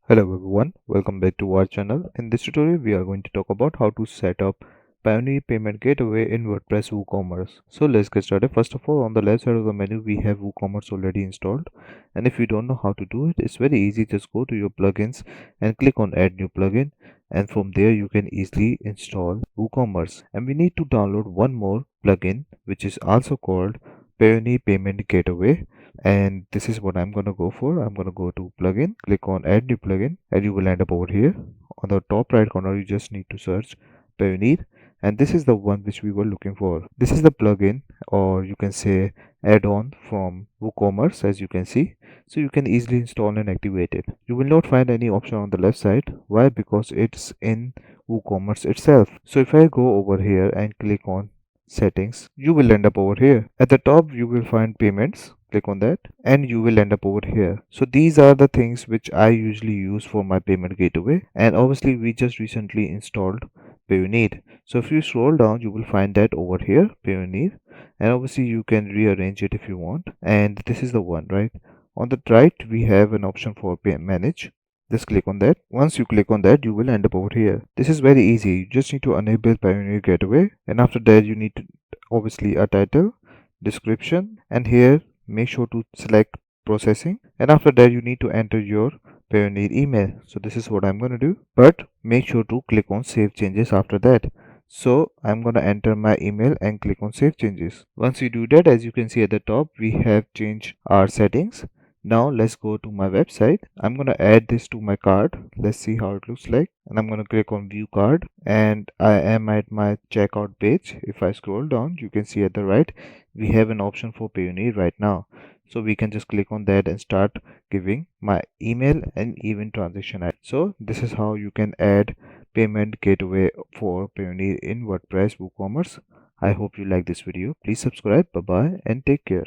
Hello everyone, welcome back to our channel. In this tutorial, we are going to talk about how to set up Payoneer payment gateway in WordPress Woocommerce. So let's get started. First of all, on the left side of the menu, we have Woocommerce already installed. And if you don't know how to do it, it's very easy. Just go to your plugins and click on add new plugin. And from there, you can easily install Woocommerce. And we need to download one more plugin, which is also called Payoneer payment gateway, and this is what I'm going to go for. I'm going to go to plugin, click on add new plugin, and you will end up over here. On the top right corner, you just need to search Payoneer, and this is the one which we were looking for. This is the plugin, or you can say add-on from WooCommerce, as you can see. So you can easily install and activate it. You will not find any option on the left side. Why? Because it's in WooCommerce itself. So if I go over here and click on settings, you will end up over here. At the top, you will find payments. Click on that and you will end up over here. So these are the things which I usually use for my payment gateway, and obviously we just recently installed Payoneer. So if you scroll down, you will find that over here, Payoneer, and obviously you can rearrange it if you want, and this is the one, right? On the right we have an option for manage. Just click on that. Once you click on that, you will end up over here. This is very easy. You just need to enable Payoneer gateway, and after that you need to obviously a title, description, and here make sure to select processing, and after that you need to enter your Payoneer email. So this is what I'm going to do, but make sure to click on save changes after that. So I'm going to enter my email and click on save changes. Once you do that, as you can see at the top, we have changed our settings. Now let's go to my website. I'm going to add this to my cart. Let's see how it looks like, and I'm going to click on view card, and I am at my checkout page. If I scroll down, you can see at the right we have an option for Payoneer right now. So we can just click on that and start giving my email and even transaction ID. So this is how you can add payment gateway for Payoneer in WordPress WooCommerce. I hope you like this video. Please subscribe. Bye bye and take care.